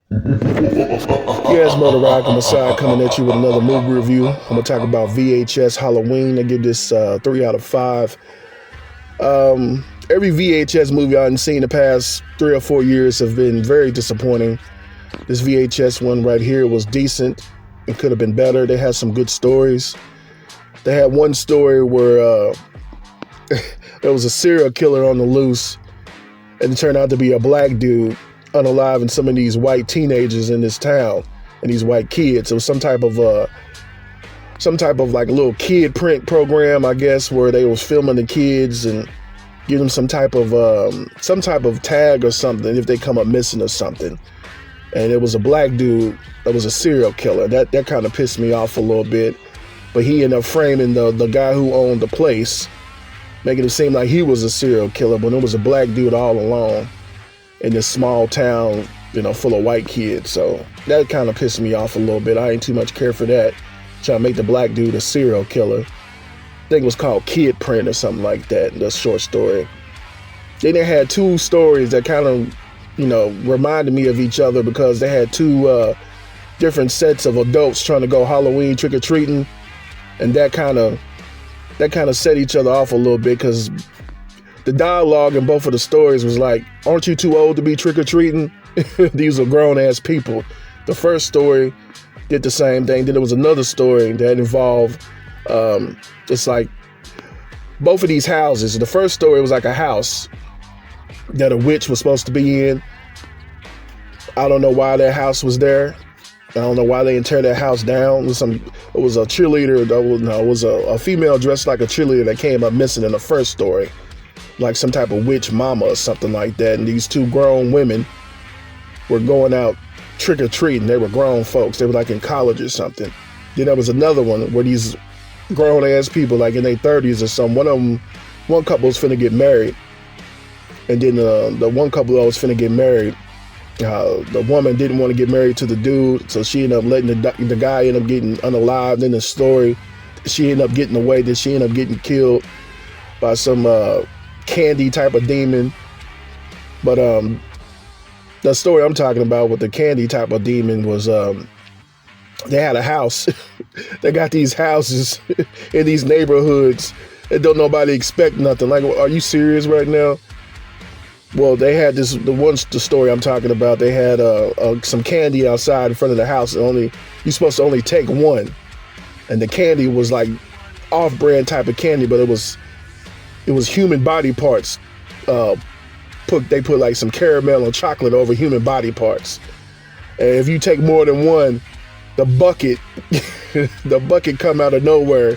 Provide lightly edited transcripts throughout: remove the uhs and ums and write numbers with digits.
Yes, Motor Rock on the side coming at you with another movie review. I'm gonna talk about VHS Halloween. I give this 3 out of 5. Every VHS movie I've seen the past 3 or 4 years have been very disappointing. This VHS one right here was decent. It could have been better. They had some good stories. They had one story where there was a serial killer on the loose, and it turned out to be a black dude unaliving some of these white teenagers in this town and these white kids. It was some type of like a little kid print program, I guess, where they was filming the kids and give them some type of tag or something if they come up missing or something. And it was a black dude that was a serial killer. That kind of pissed me off a little bit. But he ended up framing the guy who owned the place, making it seem like he was a serial killer, but it was a black dude all along in this small town, full of white kids. So that kind of pissed me off a little bit. I ain't too much care for that. Trying to make the black dude a serial killer. I think it was called Kid Print or something like that, the short story. Then they had two stories that kind of, reminded me of each other because they had two different sets of adults trying to go Halloween trick-or-treating. And that kind of set each other off a little bit because the dialogue in both of the stories was like, aren't you too old to be trick-or-treating? These are grown-ass people. The first story did the same thing. Then there was another story that involved, it's like both of these houses. The first story was like a house that a witch was supposed to be in. I don't know why that house was there. I don't know why they didn't tear that house down. It was a cheerleader. It was a female dressed like a cheerleader that came up missing in the first story, like some type of witch mama or something like that. And these two grown women were going out trick-or-treating. They were grown folks. They were like in college or something. Then there was another one where these grown-ass people, like in their 30s or something, one couple was finna get married. And then the one couple that was finna get married, the woman didn't want to get married to the dude, so she ended up letting the guy end up getting unalived. In the story, she ended up getting away. Then she ended up getting killed by some candy type of demon. But the story I'm talking about with the candy type of demon was they had a house. They got these houses in these neighborhoods and don't nobody expect nothing. Like, are you serious right now? Well, they had the story I'm talking about. They had some candy outside in front of the house. You're supposed to only take one, and the candy was like off-brand type of candy, but it was human body parts. They put like some caramel and chocolate over human body parts, and if you take more than one, the bucket come out of nowhere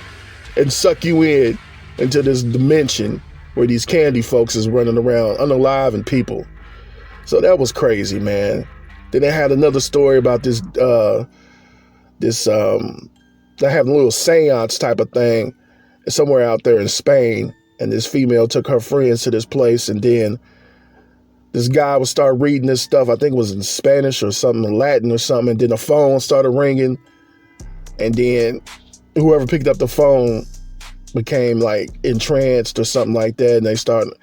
and suck you into this dimension where these candy folks is running around unaliving people. So that was crazy, man. Then they had another story about they having a little seance type of thing somewhere out there in Spain, and this female took her friends to this place, and then this guy would start reading this stuff. I think it was in Spanish or something, in Latin or something, and then the phone started ringing, and then whoever picked up the phone became like entranced or something like that, and they started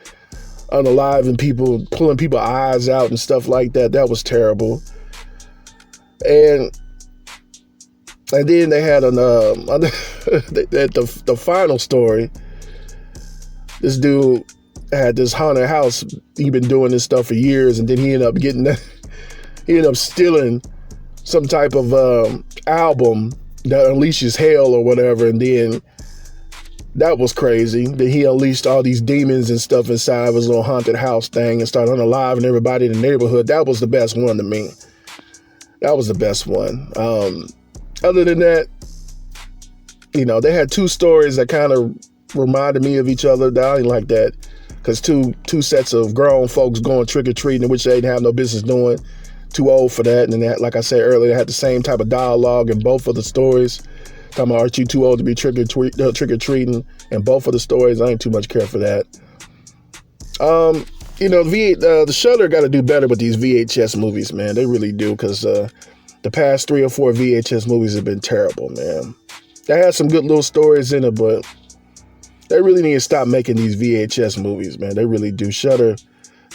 unaliving people, pulling people's eyes out and stuff like that. That was terrible. And then they had the final story. This dude had this haunted house. He'd been doing this stuff for years, and then he ended up stealing some type of album that unleashes hell or whatever, and then that was crazy. Then he unleashed all these demons and stuff inside of his little haunted house thing and started unaliving everybody in the neighborhood. That was the best one to me. That was the best one. Other than that, they had two stories that kind of reminded me of each other. I didn't like that because two sets of grown folks going trick-or-treating, which they didn't have no business doing. Too old for that. And then, like I said earlier, they had the same type of dialogue in both of the stories. Talking about, aren't you too old to be trick-or-treating? And both of the stories, I ain't too much care for that. The Shudder got to do better with these VHS movies, man. They really do, because the past 3 or 4 VHS movies have been terrible, man. They had some good little stories in it, but they really need to stop making these VHS movies, man. They really do. Shudder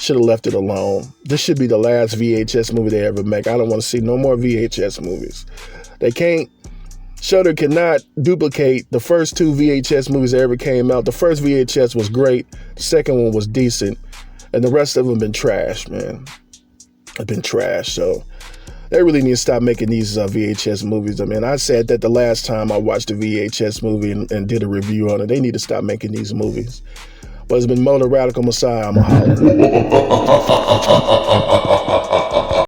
Should have left it alone. This should be the last VHS movie they ever make. I don't want to see no more VHS movies. They can't. Shudder cannot duplicate the first 2 VHS movies that ever came out. The first VHS was great. The second one was decent. And the rest of them been trash, man. Have been trash. So they really need to stop making these VHS movies. I mean, I said that the last time I watched a VHS movie and did a review on it. They need to stop making these movies. But it's been Motor Radical Messiah. I'm a holler.